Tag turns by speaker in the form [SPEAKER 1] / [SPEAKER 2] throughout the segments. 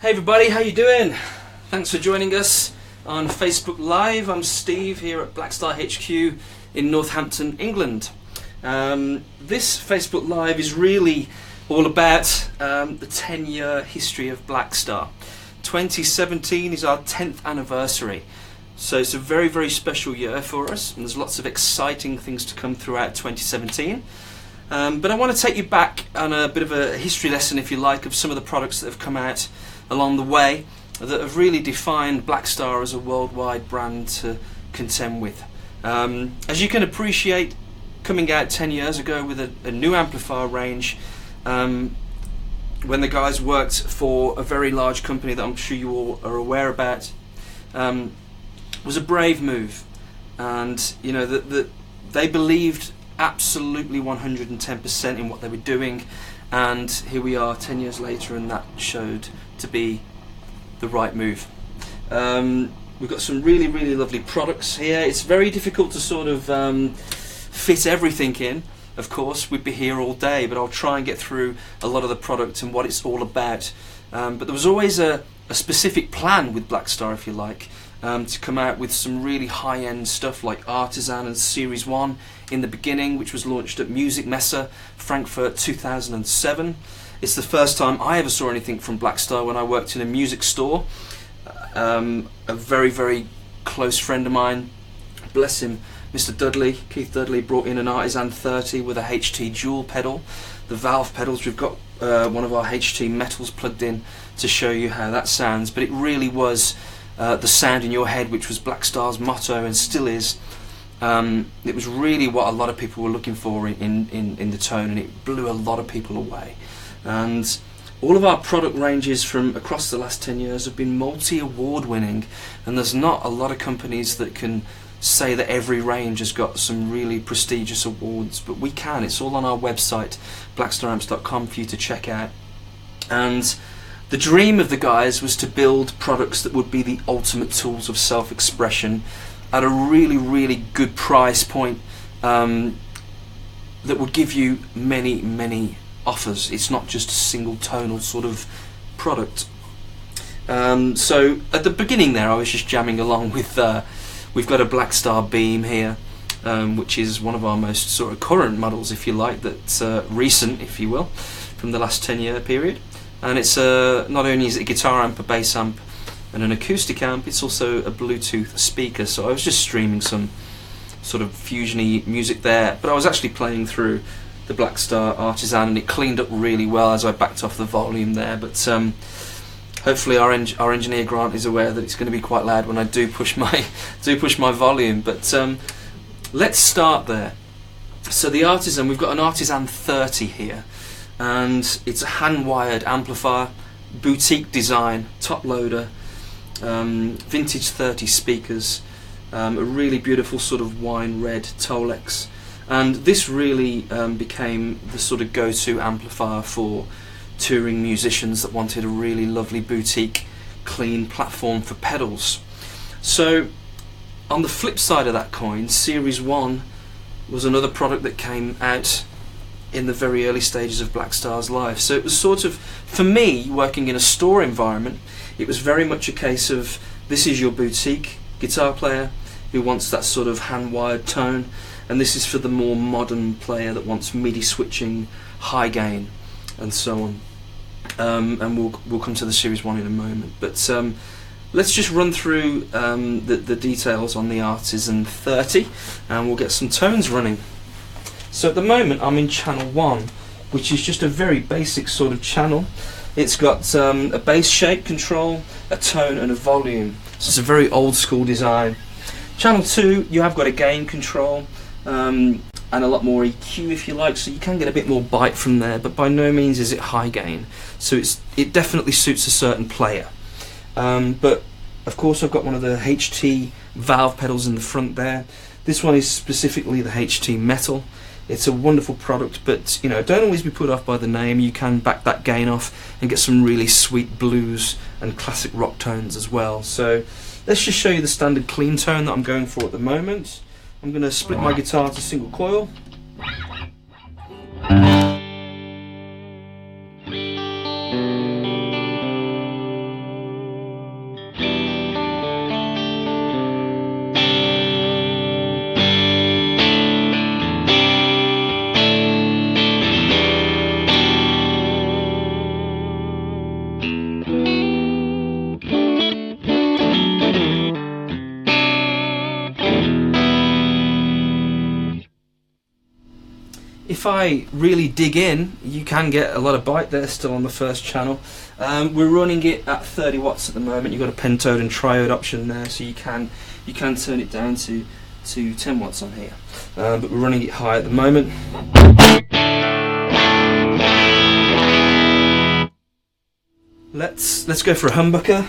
[SPEAKER 1] Hey everybody, how you doing? Thanks for joining us on Facebook Live. I'm Steve here at Blackstar HQ in Northampton, England. This Facebook Live is really all about the 10-year history of Blackstar. 2017 is our 10th anniversary, so it's a very, very special year for us, and there's lots of exciting things to come throughout 2017. But I want to take you back on a bit of a history lesson, if you like, of some of the products that have come out along the way that have really defined Blackstar as a worldwide brand to contend with. As you can appreciate, coming out 10 years ago with a new amplifier range, when the guys worked for a very large company that I'm sure you all are aware about, was a brave move, and you know that they believed absolutely 110% in what they were doing, and here we are 10 years later, and that showed to be the right move. We've got some really, really lovely products here. It's very difficult to sort of fit everything in. Of course, we'd be here all day, but I'll try and get through a lot of the product and what it's all about. But there was always a specific plan with Blackstar, if you like, to come out with some really high-end stuff like Artisan and Series 1 in the beginning, which was launched at Music Messe, Frankfurt 2007. It's the first time I ever saw anything from Blackstar when I worked in a music store. A very, very close friend of mine, bless him, Mr. Dudley, Keith Dudley, brought in an Artisan 30 with a HT dual pedal. The valve pedals, we've got one of our HT metals plugged in to show you how that sounds, but it really was the sound in your head, which was Blackstar's motto and still is. It was really what a lot of people were looking for in the tone, and it blew a lot of people away. And all of our product ranges from across the last 10 years have been multi-award winning, and there's not a lot of companies that can say that every range has got some really prestigious awards, but we can. It's all on our website, blackstaramps.com, for you to check out. And the dream of the guys was to build products that would be the ultimate tools of self-expression at a really, really good price point, that would give you many, many offers. It's not just a single tonal sort of product. So at the beginning there, I was just jamming along with, we've got a Blackstar Beam here, which is one of our most sort of current models, if you like, that's recent, if you will, from the last 10-year period. And it's not only is it a guitar amp, a bass amp, and an acoustic amp, it's also a Bluetooth speaker. So I was just streaming some sort of fusion-y music there, but I was actually playing through the Blackstar Artisan, and it cleaned up really well as I backed off the volume there. But hopefully our engineer Grant is aware that it's going to be quite loud when I do push my volume. But let's start there. So the Artisan, we've got an Artisan 30 here, and it's a hand-wired amplifier, boutique design, top loader, vintage 30 speakers, a really beautiful sort of wine red Tolex. And this really became the sort of go-to amplifier for touring musicians that wanted a really lovely boutique, clean platform for pedals. So on the flip side of that coin, Series 1 was another product that came out in the very early stages of Blackstar's life. So it was sort of, for me, working in a store environment, it was very much a case of, this is your boutique guitar player who wants that sort of hand-wired tone, and this is for the more modern player that wants MIDI switching, high gain, and so on. And we'll come to the Series 1 in a moment. But let's just run through the details on the Artisan 30, and we'll get some tones running. So at the moment I'm in channel 1, which is just a very basic sort of channel. It's got a bass shape control, a tone and a volume. So it's a very old school design. Channel 2, you have got a gain control and a lot more EQ if you like, so you can get a bit more bite from there, but by no means is it high gain. So it definitely suits a certain player. But of course I've got one of the HT valve pedals in the front there. This one is specifically the HT Metal. It's a wonderful product, but don't always be put off by the name. You can back that gain off and get some really sweet blues and classic rock tones as well. So let's just show you the standard clean tone that I'm going for at the moment. I'm going to split my guitar to single coil. If I really dig in, you can get a lot of bite there still on the first channel. We're running it at 30 watts at the moment. You've got a pentode and triode option there, so you can turn it down to 10 watts on here. But we're running it high at the moment. Let's go for a humbucker.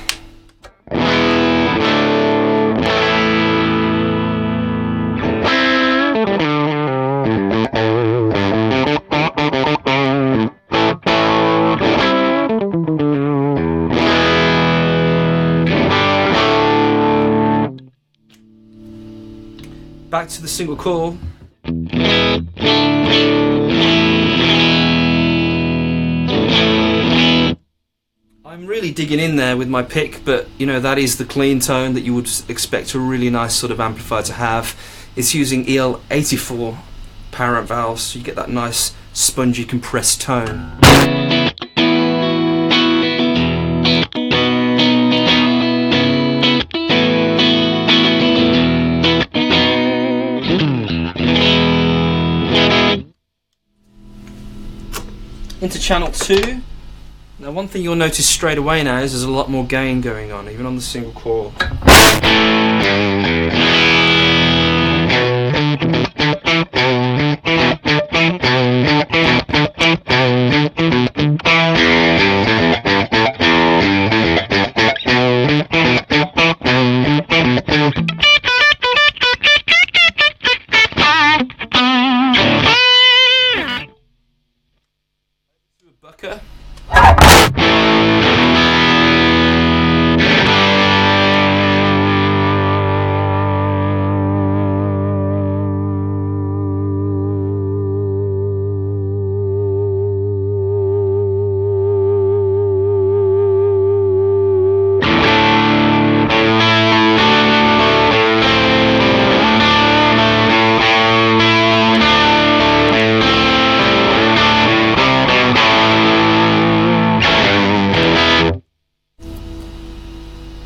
[SPEAKER 1] Back to the single coil. I'm really digging in there with my pick, but that is the clean tone that you would expect a really nice sort of amplifier to have. It's using EL84 power amp valves, so you get that nice spongy compressed tone. Into channel 2. Now one thing you'll notice straight away now is there's a lot more gain going on, even on the single coil.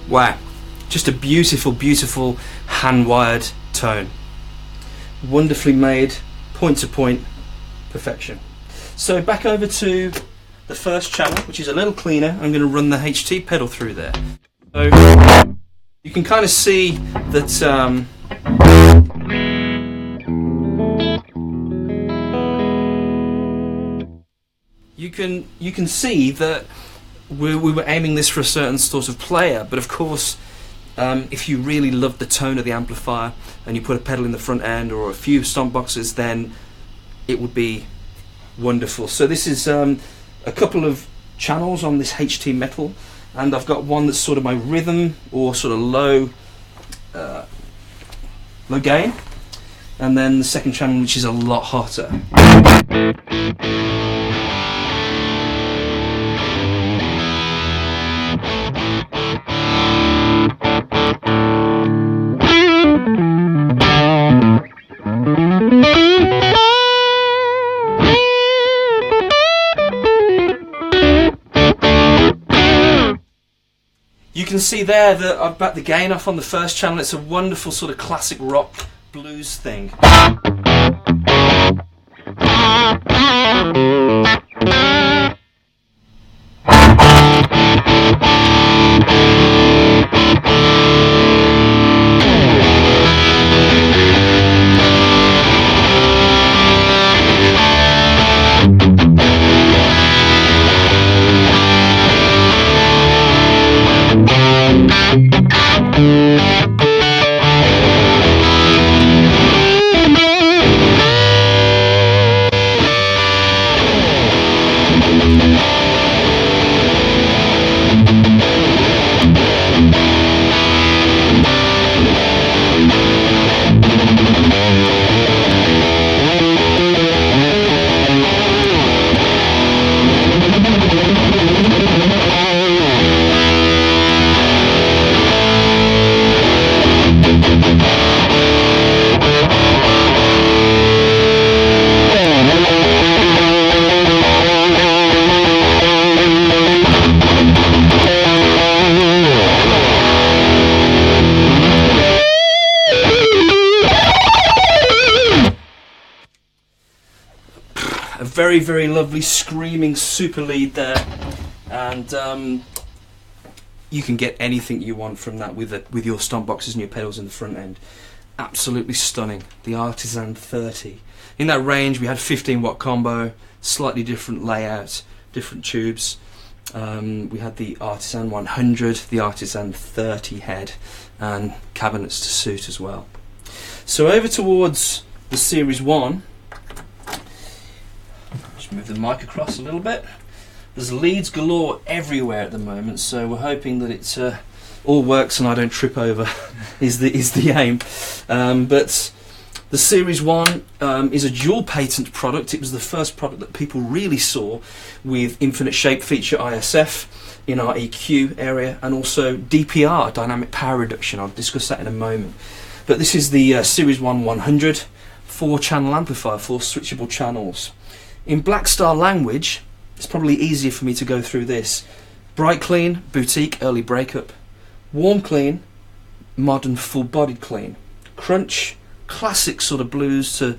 [SPEAKER 1] Wow, just a beautiful, beautiful hand-wired tone. Wonderfully made, point-to-point perfection. So back over to the first channel, which is a little cleaner. I'm going to run the HT pedal through there. So you can kind of see that you can see that we were aiming this for a certain sort of player, but of course if you really love the tone of the amplifier and you put a pedal in the front end or a few stomp boxes, then it would be wonderful. So this is a couple of channels on this HT Metal, and I've got one that's sort of my rhythm or sort of low gain, and then the second channel which is a lot hotter. You can see there that I've backed the gain off on the first channel. It's a wonderful sort of classic rock blues thing. very, very lovely screaming super lead there, and you can get anything you want from that with your stomp boxes and your pedals in the front end. Absolutely stunning. The Artisan 30. In that range we had 15-watt combo, slightly different layout, different tubes. We had the Artisan 100, the Artisan 30 head, and cabinets to suit as well. So over towards the Series 1, just move the mic across a little bit. There's leads galore everywhere at the moment, so we're hoping that it all works and I don't trip over is the aim. But the Series 1 is a dual patent product. It was the first product that people really saw with infinite shape feature ISF in our EQ area, and also DPR, dynamic power reduction. I'll discuss that in a moment. But this is the Series 1 100, 4-channel amplifier, 4 switchable channels. In Blackstar language, it's probably easier for me to go through this. Bright clean, boutique, early breakup. Warm clean, modern, full-bodied clean. Crunch, classic sort of blues to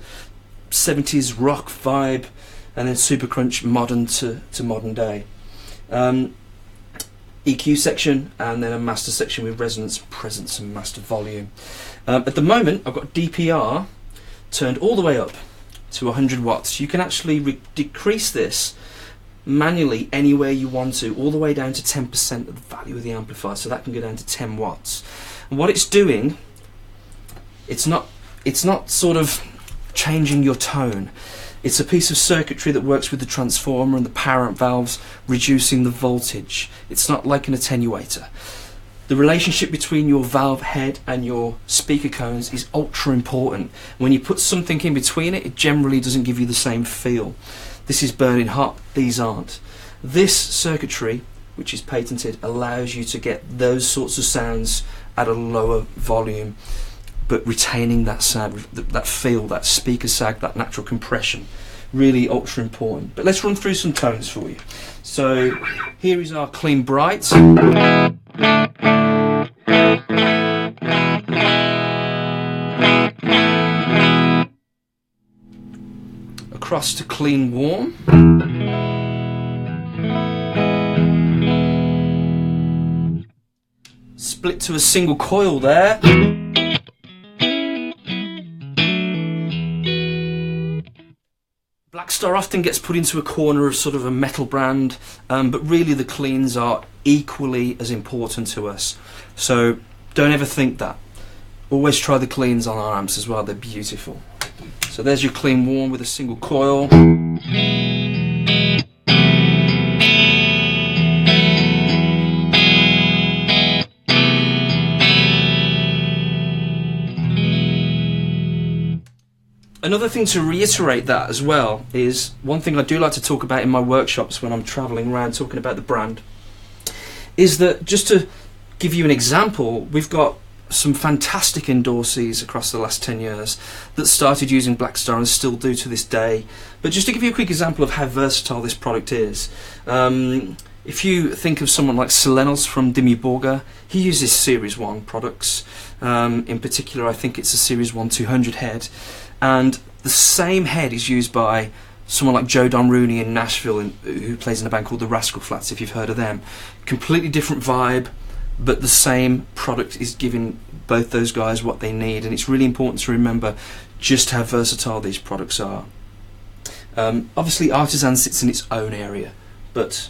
[SPEAKER 1] 70s rock vibe, and then super crunch, modern to modern day. EQ section, and then a master section with resonance, presence and master volume. At the moment I've got DPR turned all the way up to 100 watts. You can actually decrease this manually anywhere you want to, all the way down to 10% of the value of the amplifier, so that can go down to 10 watts. And what it's doing, it's not sort of changing your tone. It's a piece of circuitry that works with the transformer and the power amp valves, reducing the voltage. It's not like an attenuator. The relationship between your valve head and your speaker cones is ultra important. When you put something in between it, it generally doesn't give you the same feel. This is burning hot, these aren't. This circuitry, which is patented, allows you to get those sorts of sounds at a lower volume, but retaining that sound, that feel, that speaker sag, that natural compression. Really ultra important. But let's run through some tones for you. So here is our clean bright. Across to clean warm. Split to a single coil there. Blackstar often gets put into a corner of sort of a metal brand, but really the cleans are equally as important to us. So don't ever think that. Always try the cleans on our amps as well, they're beautiful. So there's your clean warm with a single coil. Another thing to reiterate that as well is, one thing I do like to talk about in my workshops when I'm travelling around talking about the brand, is that, just to give you an example, we've got some fantastic endorsees across the last 10 years that started using Blackstar and still do to this day. But just to give you a quick example of how versatile this product is, if you think of someone like Selenos from Dimmu Borgir, he uses Series 1 products. In particular, I think it's a Series 1 200 head, and the same head is used by someone like Joe Don Rooney in Nashville, who plays in a band called the Rascal Flatts, if you've heard of them. Completely different vibe, but the same product is giving both those guys what they need, and it's really important to remember just how versatile these products are. Obviously Artisan sits in its own area, but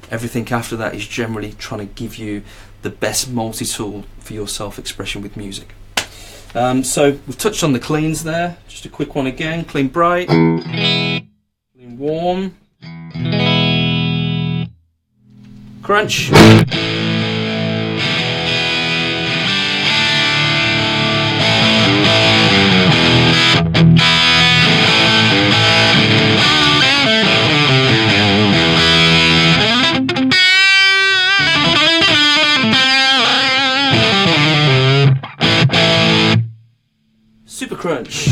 [SPEAKER 1] everything after that is generally trying to give you the best multi-tool for your self-expression with music. So we've touched on the cleans there, just a quick one again. Clean bright, clean warm, crunch. Super crunch.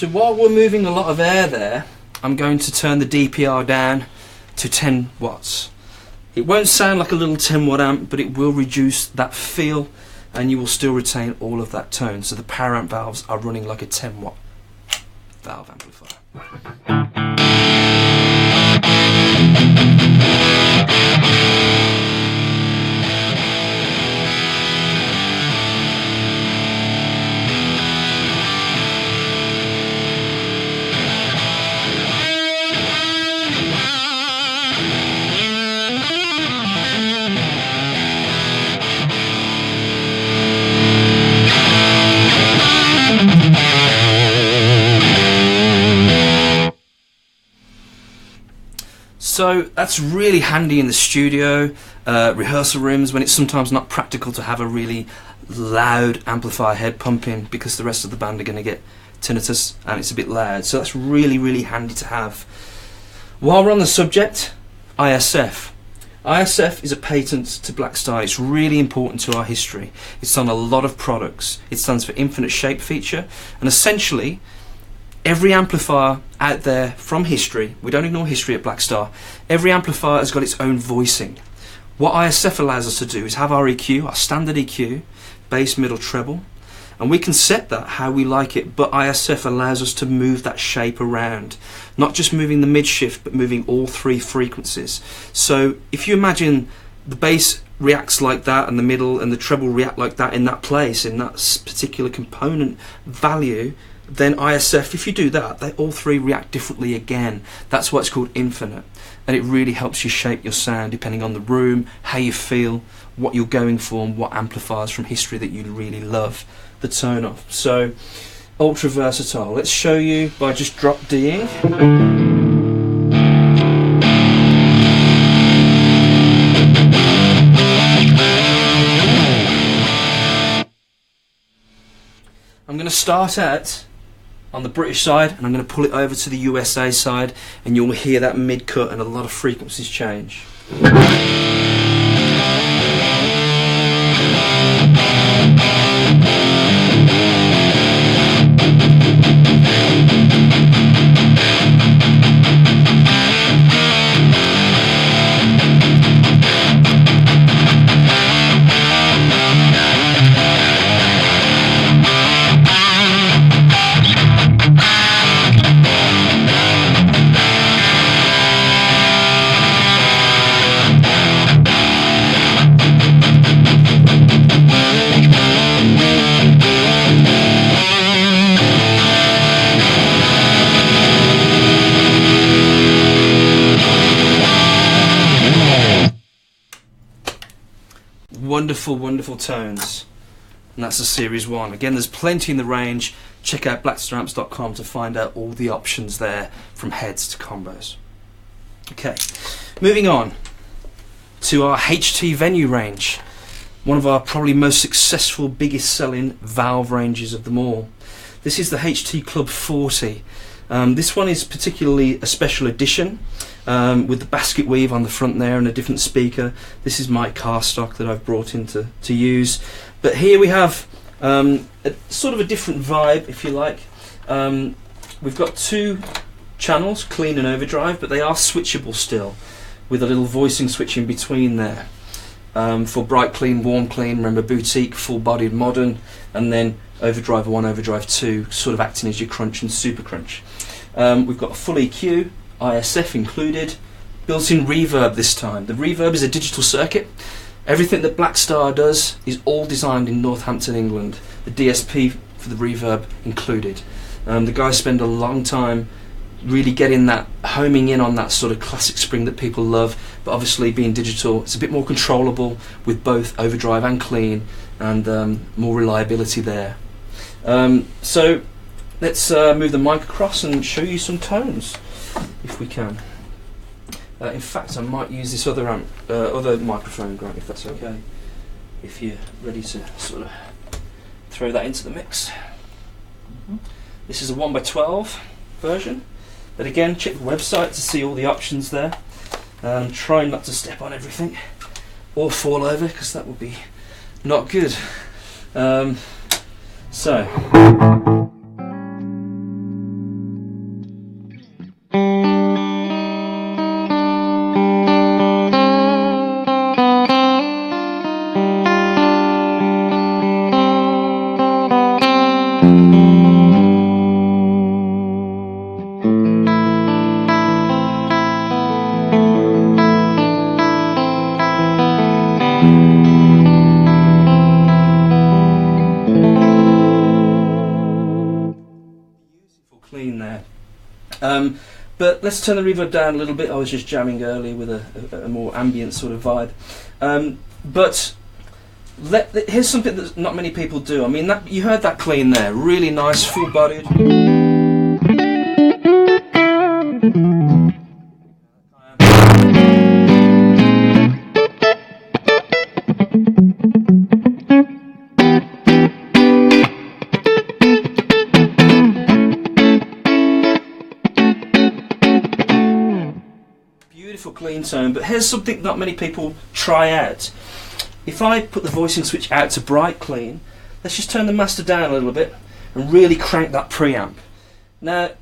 [SPEAKER 1] So while we're moving a lot of air there, I'm going to turn the DPR down to 10 watts. It won't sound like a little 10 watt amp, but it will reduce that feel and you will still retain all of that tone. So the power amp valves are running like a 10 watt valve amplifier. So that's really handy in the studio, rehearsal rooms, when it's sometimes not practical to have a really loud amplifier head pumping because the rest of the band are going to get tinnitus and it's a bit loud. So that's really, really handy to have. While we're on the subject, ISF. ISF is a patent to Blackstar. It's really important to our history. It's on a lot of products. It stands for Infinite Shape Feature, and essentially every amplifier out there from history, we don't ignore history at Blackstar, every amplifier has got its own voicing. What ISF allows us to do is have our EQ, our standard EQ, bass, middle, treble, and we can set that how we like it, but ISF allows us to move that shape around. Not just moving the mid shift, but moving all three frequencies. So if you imagine the bass reacts like that, and the middle and the treble react like that in that place, in that particular component value, then ISF, if you do that, they all three react differently again. That's why it's called infinite, and it really helps you shape your sound depending on the room, how you feel, what you're going for, and what amplifiers from history that you really love the tone of. So ultra versatile. Let's show you by just drop D'ing. I'm going to start out on the British side and I'm going to pull it over to the USA side, and you'll hear that mid cut and a lot of frequencies change. Wonderful, wonderful tones, and that's the Series 1. Again, there's plenty in the range. Check out blackstaramps.com to find out all the options there, from heads to combos. Okay, moving on to our HT Venue range, one of our probably most successful, biggest selling valve ranges of them all. This is the HT Club 40. This one is particularly a special edition, with the basket weave on the front there and a different speaker. This is my car stock that I've brought in to use. But here we have a sort of a different vibe, if you like. We've got two channels, clean and overdrive, but they are switchable still, with a little voicing switch in between there. For bright clean, warm clean, remember boutique, full-bodied, modern, and then overdrive 1, overdrive 2, sort of acting as your crunch and super crunch. We've got a full EQ, ISF included, built-in reverb this time. The reverb is a digital circuit. Everything that Blackstar does is all designed in Northampton, England. The DSP for the reverb included. The guys spend a long time really getting that, homing in on that sort of classic spring that people love, but obviously being digital, it's a bit more controllable with both overdrive and clean, and more reliability there. So let's move the mic across and show you some tones, if we can. In fact, I might use this other microphone, Grant, if that's okay. If you're ready to sort of throw that into the mix. This is a 1x12 version, but again, check the website to see all the options there. Try not to step on everything or fall over, because that would be not good. So But let's turn the reverb down a little bit. I was just jamming earlier with a more ambient sort of vibe. But here's something that not many people do. I mean, you heard that clean there, really nice, full-bodied. Beautiful clean tone, but here's something not many people try out. If I put the voicing switch out to bright clean, let's just turn the master down a little bit and really crank that preamp. Now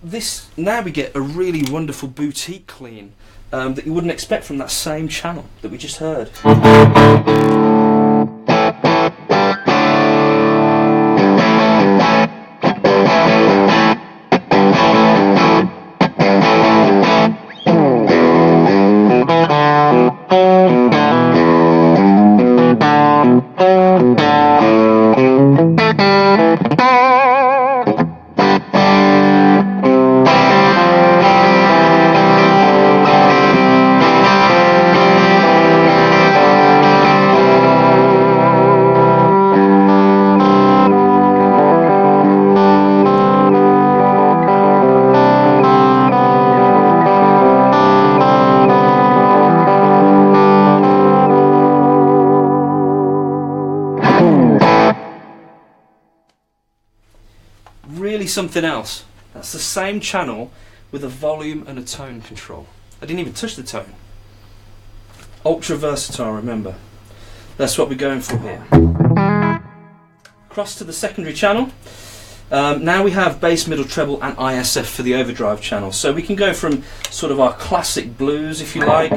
[SPEAKER 1] we get a really wonderful boutique clean that you wouldn't expect from that same channel that we just heard. Really something else. That's the same channel with a volume and a tone control. I didn't even touch the tone. Ultra versatile, remember. That's what we're going for here. Cross to the secondary channel. Now we have bass, middle, treble and ISF for the overdrive channel. So we can go from sort of our classic blues, if you like.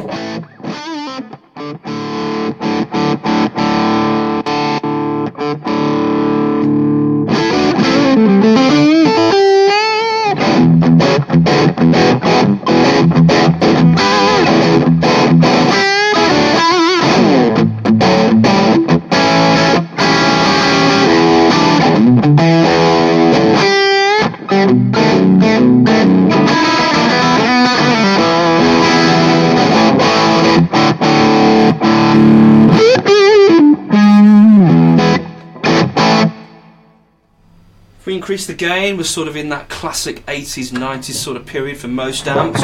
[SPEAKER 1] If we increase the gain, we're sort of in that classic 80s, 90s sort of period for most amps.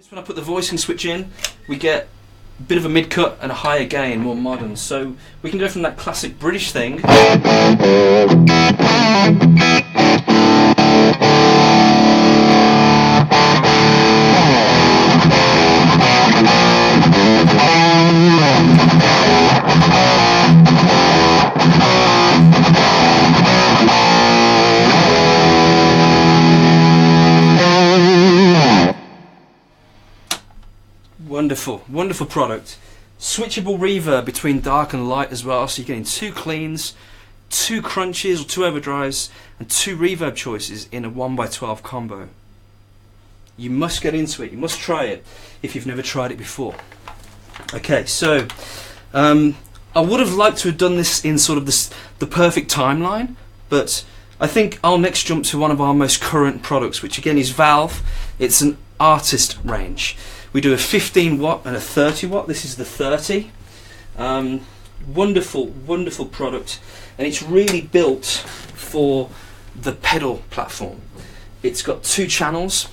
[SPEAKER 1] When I put the voicing switch in, we get a bit of a mid-cut and a higher gain, more modern. So we can go from that classic British thing wonderful product. Switchable reverb between dark and light as well, so you're getting two cleans, two crunches or two overdrives and two reverb choices in a 1x12 combo. You must get into it, you must try it if you've never tried it before. Okay, so I would have liked to have done this in sort of the perfect timeline, but I think I'll next jump to one of our most current products, which again is Valve. It's an artist range. We do a 15 watt and a 30 watt. This is the 30. Wonderful product, and it's really built for the pedal platform. It's got two channels.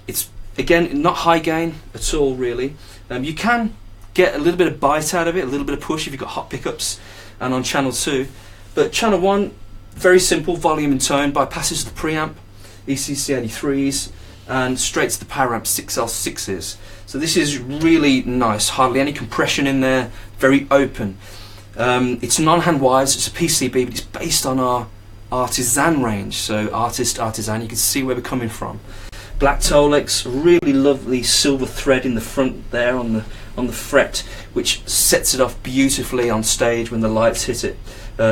[SPEAKER 1] It's again not high gain at all really. You can get a little bit of bite out of it, a little bit of push if you've got hot pickups, and on channel 2. But channel 1, very simple, volume and tone, bypasses the preamp, ECC83s, and straight to the power amp 6L6s. So this is really nice, hardly any compression in there, very open. It's non-hand wires, it's a PCB, but it's based on our artisan range, so artisan, you can see where we're coming from. Black Tolex, really lovely silver thread in the front there on on the fret, which sets it off beautifully on stage when the lights hit it.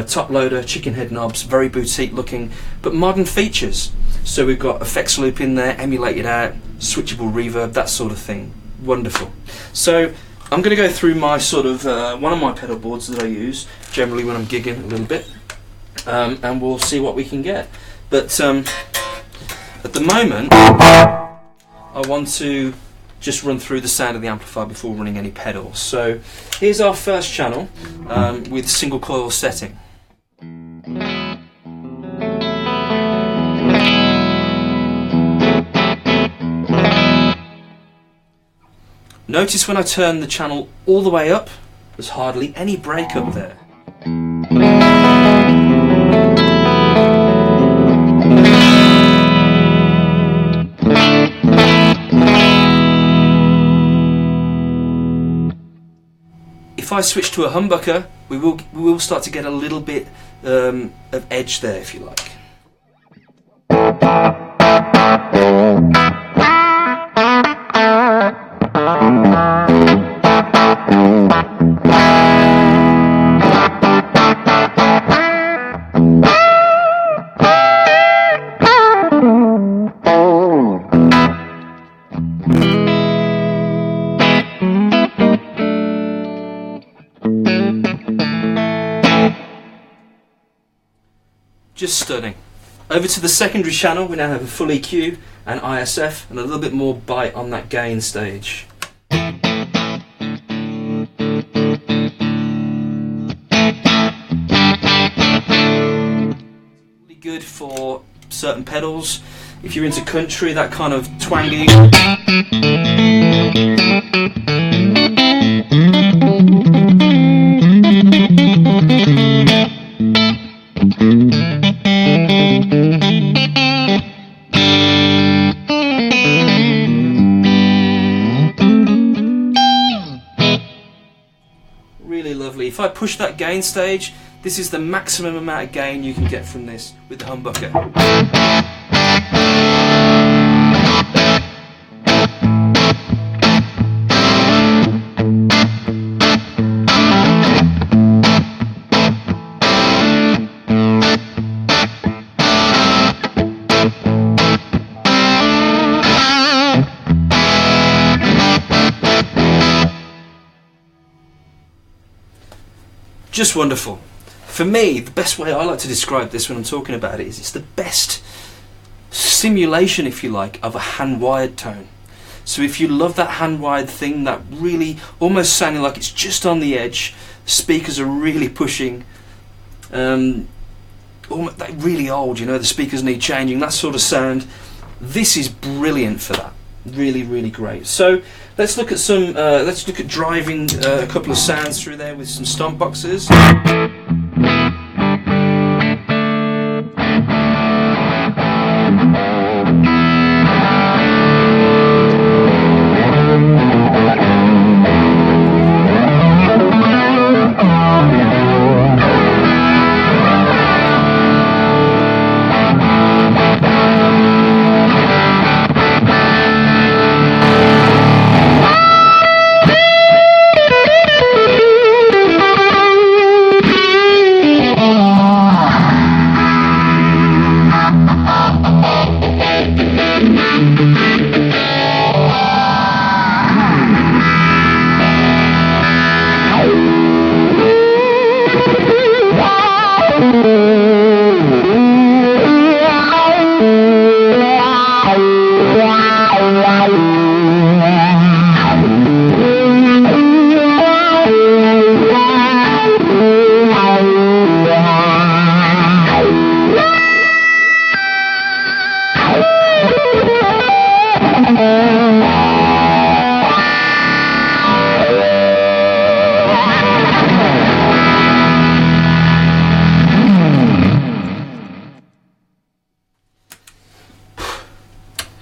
[SPEAKER 1] Top loader, chicken head knobs, very boutique looking, but modern features. So we've got effects loop in there, emulated out, switchable reverb, that sort of thing. Wonderful. So I'm going to go through my sort of one of my pedal boards that I use generally when I'm gigging a little bit, and we'll see what we can get. But at the moment, I want to just run through the sound of the amplifier before running any pedals. So here's our first channel with single coil setting. Notice when I turn the channel all the way up, there's hardly any break up there. If I switch to a humbucker, we will start to get a little bit of edge there, if you like. Just stunning. Over to the secondary channel, we now have a full EQ and ISF and a little bit more bite on that gain stage. Really good for certain pedals. If you're into country, that kind of twangy. Really lovely. If I push that gain stage, this is the maximum amount of gain you can get from this with the humbucker. Just wonderful. For me, the best way I like to describe this when I'm talking about it is it's the best simulation, if you like, of a hand-wired tone. So if you love that hand-wired thing, that really almost sounding like it's just on the edge, speakers are really pushing, almost really old, you know, the speakers need changing, that sort of sound. This is brilliant for that. Really, really great. So let's look at some. Let's look at driving a couple of sounds through there with some stomp boxes.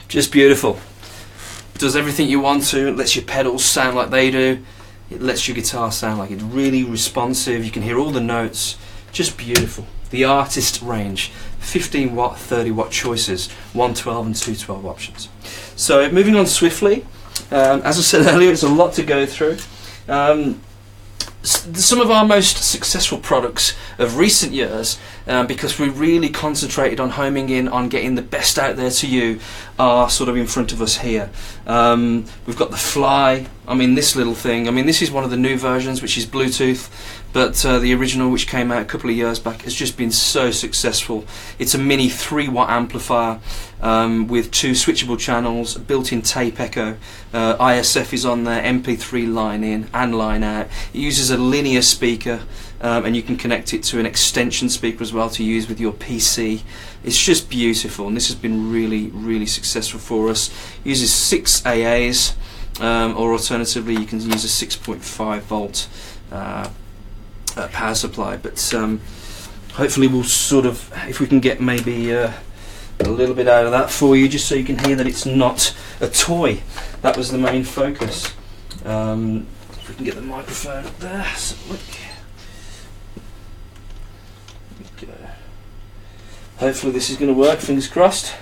[SPEAKER 1] Just beautiful. Does everything you want to. It lets your pedals sound like they do. It lets your guitar sound like it's really responsive. You can hear all the notes. Just beautiful. The artist range. 15 watt, 30 watt choices. 112 and 212 options. So moving on swiftly. As I said earlier, it's a lot to go through. Some of our most successful products of recent years, because we really concentrated on homing in on getting the best out there to you, are sort of in front of us here. We've got the Fly. I mean, this little thing, I mean, this is one of the new versions, which is Bluetooth, but the original, which came out a couple of years back, has just been so successful. It's a mini 3-watt amplifier with 2 switchable channels, a built-in tape echo, ISF is on there, MP3 line in and line out. It uses a linear speaker, and you can connect it to an extension speaker as well to use with your PC. It's just beautiful, and this has been really, really successful for us. It uses 6 AAs, or alternatively you can use a 6.5 volt power supply, but hopefully we'll sort of, if we can get maybe a little bit out of that for you, just so you can hear that it's not a toy. That was the main focus. If we can get the microphone up there, so look. There we go. Hopefully this is going to work, fingers crossed.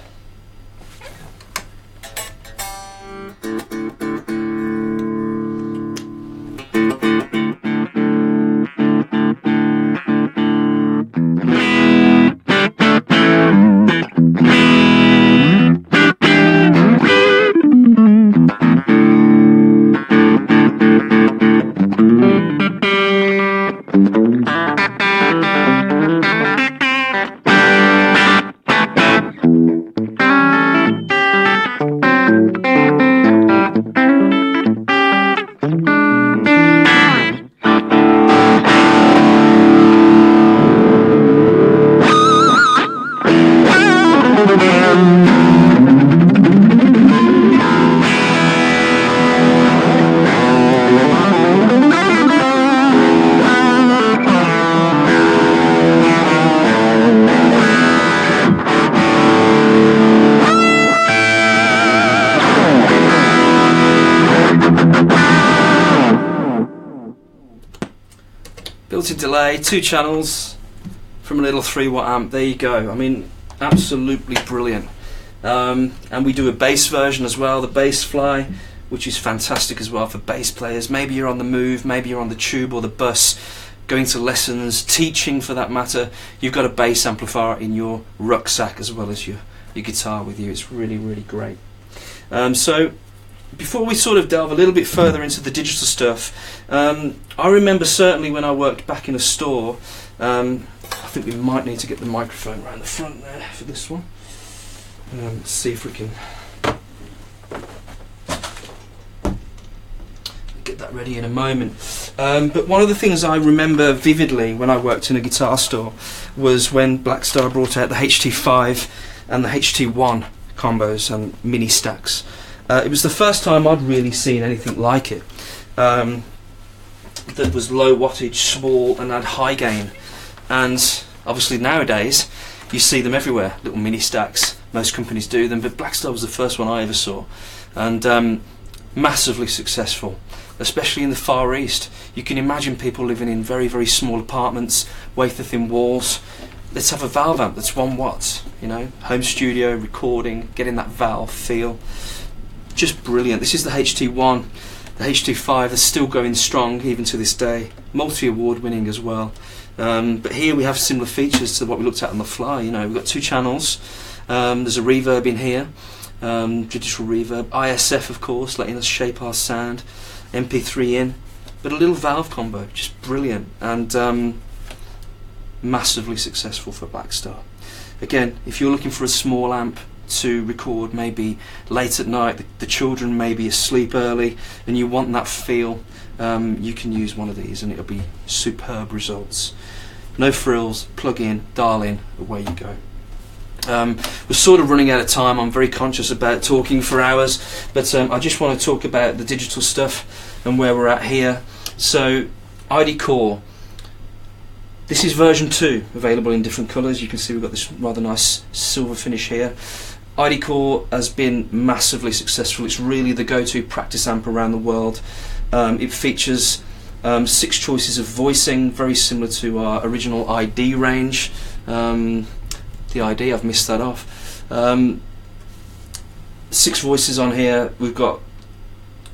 [SPEAKER 1] Built-in delay, 2 channels from a little 3-watt amp. There you go. I mean, absolutely brilliant. And we do a bass version as well, the Bass Fly, which is fantastic as well for bass players. Maybe you're on the move, maybe you're on the tube or the bus, going to lessons, teaching for that matter. You've got a bass amplifier in your rucksack as well as your guitar with you. It's really, really great. So before we sort of delve a little bit further into the digital stuff, I remember certainly when I worked back in a store, I think we might need to get the microphone around the front there for this one. Let's see if we can get that ready in a moment. But one of the things I remember vividly when I worked in a guitar store was when Blackstar brought out the HT5 and the HT1 combos and mini stacks. It was the first time I'd really seen anything like it. That was low wattage, small, and had high gain. And obviously nowadays you see them everywhere, little mini stacks. Most companies do them, but Blackstar was the first one I ever saw, and massively successful, especially in the Far East. You can imagine people living in very, very small apartments, wafer-thin walls. Let's have a valve amp that's 1 watt, you know, home studio, recording, getting that valve feel. Just brilliant. This is the HT1. The HT5 is still going strong even to this day. Multi-award winning as well. But here we have similar features to what we looked at on the Fly. You know, we've got 2 channels. There's a reverb in here, digital reverb. ISF, of course, letting us shape our sound. MP3 in, but a little valve combo, just brilliant, and massively successful for Blackstar. Again, if you're looking for a small amp to record maybe late at night, the children may be asleep early, and you want that feel, you can use one of these and it'll be superb results. No frills, plug in, dial in, away you go. We're sort of running out of time. I'm very conscious about talking for hours, but I just want to talk about the digital stuff and where we're at here. So ID Core, this is version 2, available in different colours. You can see we've got this rather nice silver finish here. ID Core has been massively successful. It's really the go-to practice amp around the world. It features 6 choices of voicing, very similar to our original ID range. The ID, I've missed that off. 6 voices on here. We've got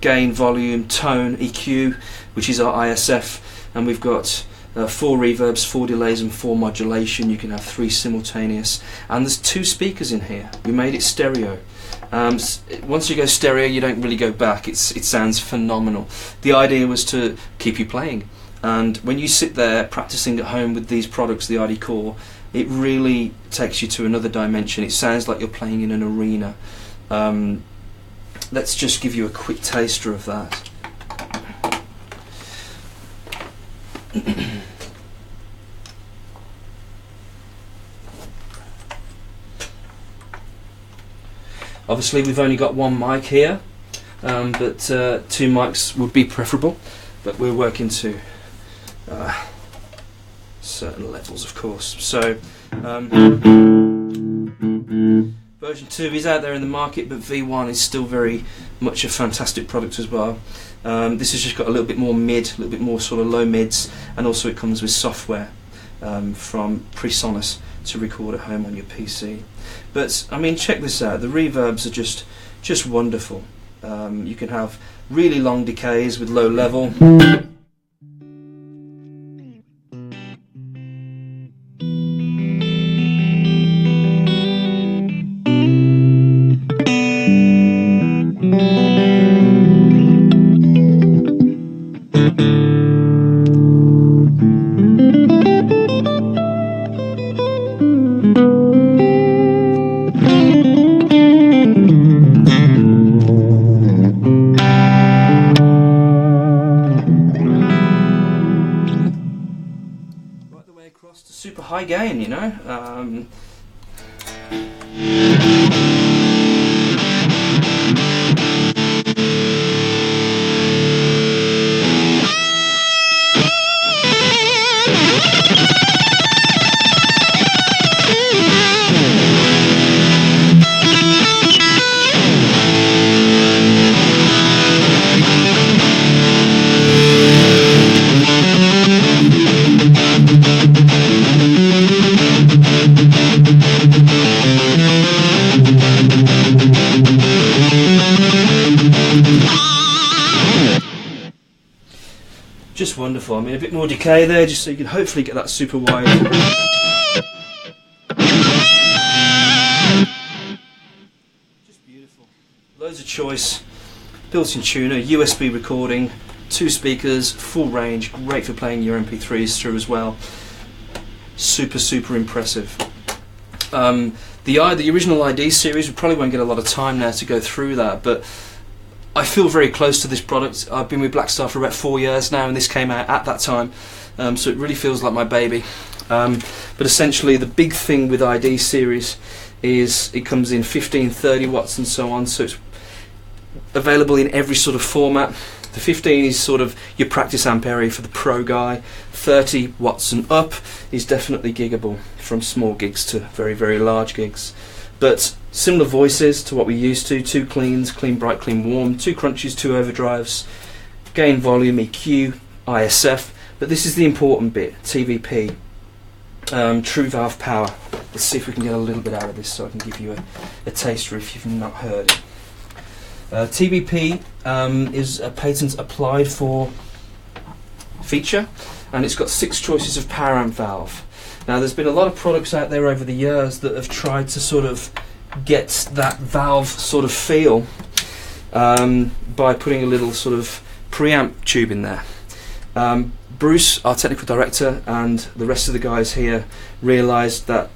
[SPEAKER 1] gain, volume, tone, EQ, which is our ISF, and we've got 4 reverbs, 4 delays and 4 modulation. You can have 3 simultaneous, and there's 2 speakers in here. We made it stereo. Once you go stereo, you don't really go back. It sounds phenomenal. The idea was to keep you playing, and when you sit there practicing at home with these products, the ID Core, it really takes you to another dimension. It sounds like you're playing in an arena. Let's just give you a quick taster of that. Obviously we've only got 1 mic here, but 2 mics would be preferable, but we're working to certain levels, of course. So version 2 is out there in the market, but V1 is still very much a fantastic product as well. This has just got a little bit more mid, a little bit more sort of low mids, and also it comes with software from PreSonus to record at home on your PC. But I mean, check this out, the reverbs are just wonderful. You can have really long decays with low level. Across to super high gain, you know. Just wonderful. I mean, a bit more decay there, just so you can hopefully get that super wide. Just beautiful. Loads of choice, built-in tuner, USB recording, 2 speakers, full range, great for playing your MP3s through as well. Super impressive. The original ID series, we probably won't get a lot of time now to go through that, but I feel very close to this product. I've been with Blackstar for about 4 years now, and this came out at that time, so it really feels like my baby. But essentially the big thing with ID series is it comes in 15, 30 watts and so on, so it's available in every sort of format. The 15 is sort of your practice amp area for the pro guy. 30 watts and up is definitely giggable, from small gigs to very large gigs. But similar voices to what we used to, 2 cleans, clean bright, clean warm, 2 crunches, 2 overdrives, gain, volume, EQ, ISF, but this is the important bit, TVP, true valve power. Let's see if we can get a little bit out of this so I can give you a taster if you've not heard it. TVP is a patent applied for feature, and it's got 6 choices of power amp valve. Now there's been a lot of products out there over the years that have tried to sort of get that valve sort of feel by putting a little sort of preamp tube in there. Bruce, our technical director, and the rest of the guys here realised that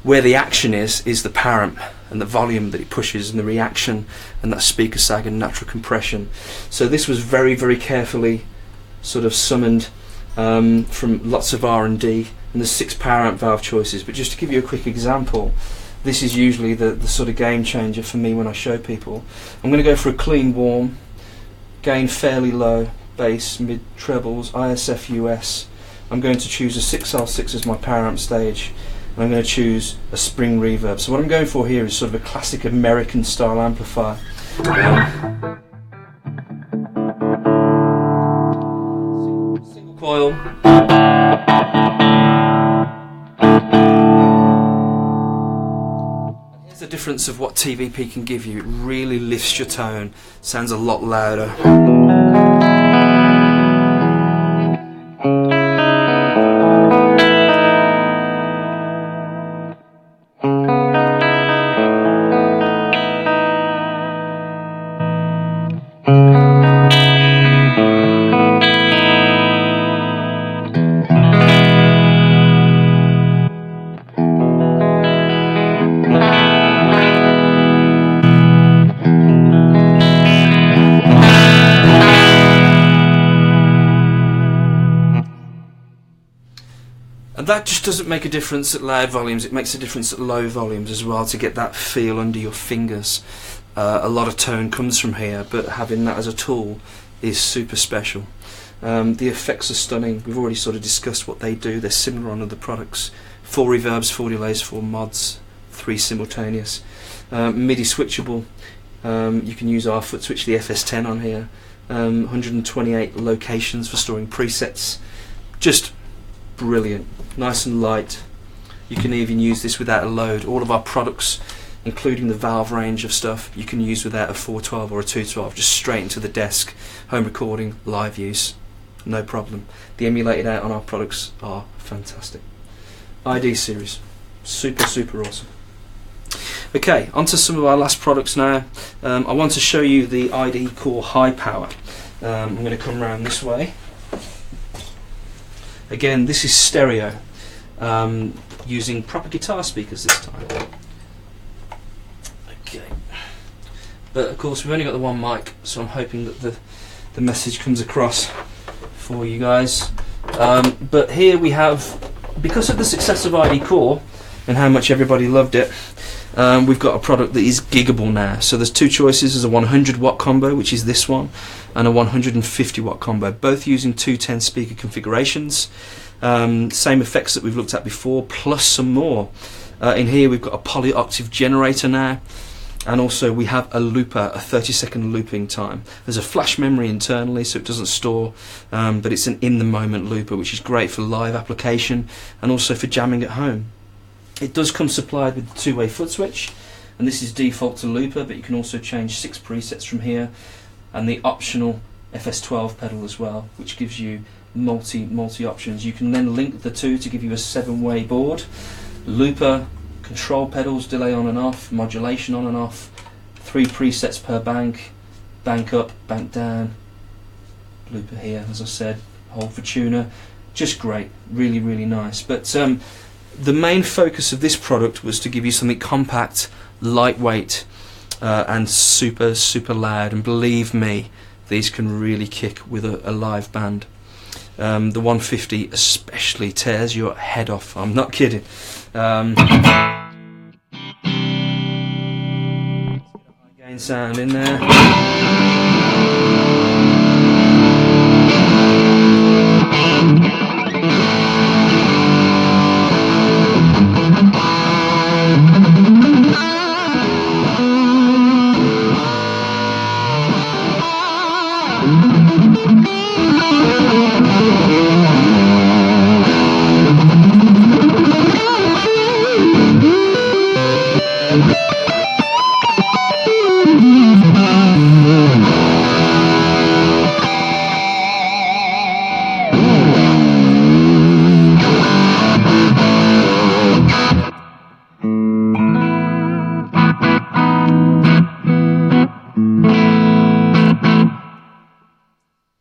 [SPEAKER 1] where the action is the power amp and the volume that it pushes and the reaction and that speaker sag and natural compression. So this was very carefully sort of summoned from lots of R&D, and there's 6 power amp valve choices. But just to give you a quick example, this is usually the sort of game changer for me when I show people. I'm going to go for a clean warm, gain fairly low, bass, mid trebles, ISF US. I'm going to choose a 6R6 as my power amp stage, and I'm going to choose a spring reverb. So what I'm going for here is sort of a classic American style amplifier. Single coil. And There's a difference of what TVP can give you. It really lifts your tone, sounds a lot louder. And that just doesn't make a difference at loud volumes, it makes a difference at low volumes as well, to get that feel under your fingers. A lot of tone comes from here, but having that as a tool is super special. The effects are stunning. We've already sort of discussed what they do. They're similar on other products. 4 reverbs, 4 delays, 4 mods, 3 simultaneous. MIDI switchable. You can use our foot switch, the FS10 on here. 128 locations for storing presets. Just brilliant. Nice and light. You can even use this without a load. All of our products, including the valve range of stuff, you can use without a 412 or a 212, just straight into the desk, home recording, live use, no problem. The emulated out on our products are fantastic. ID series, super awesome. Okay, onto some of our last products now. I want to show you the ID Core High Power. I'm going to come around this way. Again, this is stereo, using proper guitar speakers this time. Okay, but of course we've only got the one mic, so I'm hoping that the message comes across for you guys. But here we have, because of the success of ID Core and how much everybody loved it, we've got a product that is giggable now. So there's 2 choices. There's a 100 watt combo, which is this one, and a 150 watt combo, both using 210 speaker configurations. Same effects that we've looked at before, plus some more. In here we've got a poly octave generator now, and also we have a looper, a 30-second looping time. There's a flash memory internally, so it doesn't store, but it's an in-the-moment looper, which is great for live application and also for jamming at home. It does come supplied with the 2-way foot switch, and this is default to looper, but you can also change 6 presets from here, and the optional FS12 pedal as well, which gives you multi options. You can then link the two to give you a 7-way board. Looper, control pedals, delay on and off, modulation on and off, 3 presets per bank, bank up, bank down, looper here, as I said, hold for tuner. Just great, really nice. But the main focus of this product was to give you something compact, lightweight, and super loud, and believe me, these can really kick with a live band. The 150 especially tears your head off, I'm not kidding. High gain sound in there.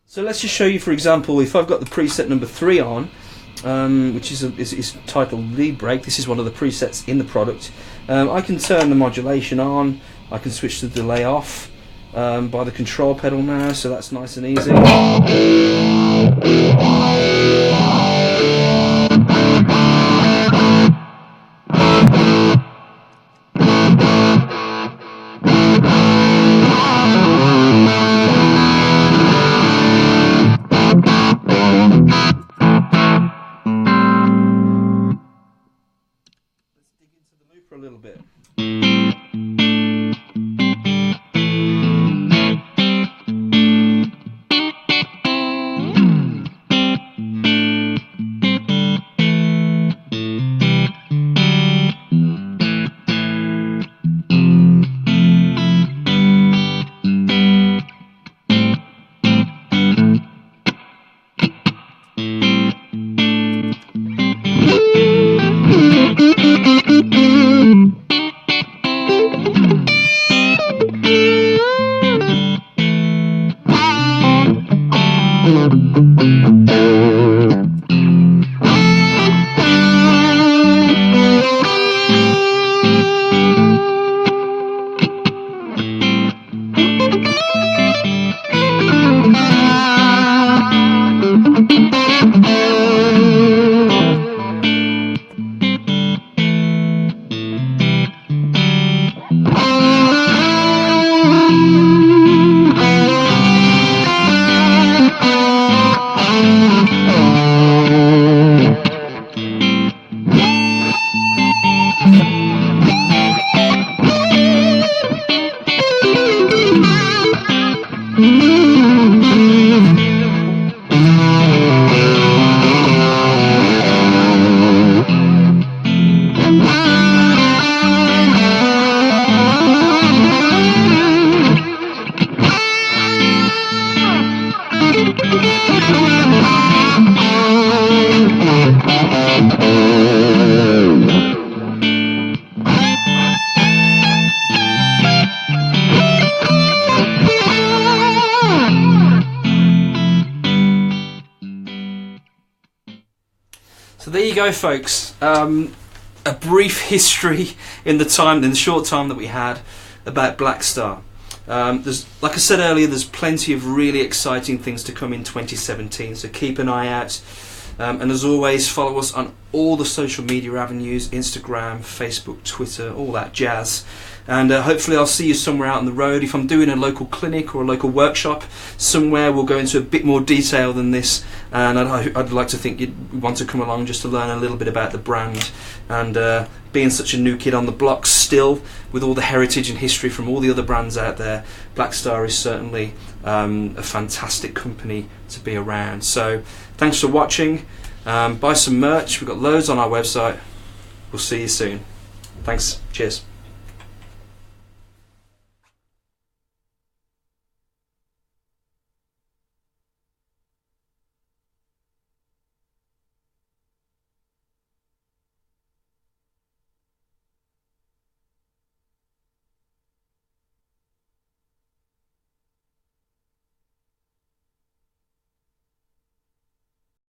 [SPEAKER 1] So let's just show you, for example, if I've got the preset number 3 on, which is titled Lead Break. This is one of the presets in the product. I can turn the modulation on, I can switch the delay off by the control pedal now, so that's nice and easy. A little bit. So there you go, folks. A brief history in the short time that we had about Blackstar. There's, like I said earlier, there's plenty of really exciting things to come in 2017. So keep an eye out. And as always, follow us on all the social media avenues: Instagram, Facebook, Twitter, all that jazz. And hopefully I'll see you somewhere out on the road. If I'm doing a local clinic or a local workshop somewhere, we'll go into a bit more detail than this. And I'd like to think you'd want to come along just to learn a little bit about the brand. And being such a new kid on the block still, with all the heritage and history from all the other brands out there, Blackstar is certainly a fantastic company to be around. So thanks for watching. Buy some merch. We've got loads on our website. We'll see you soon. Thanks. Cheers.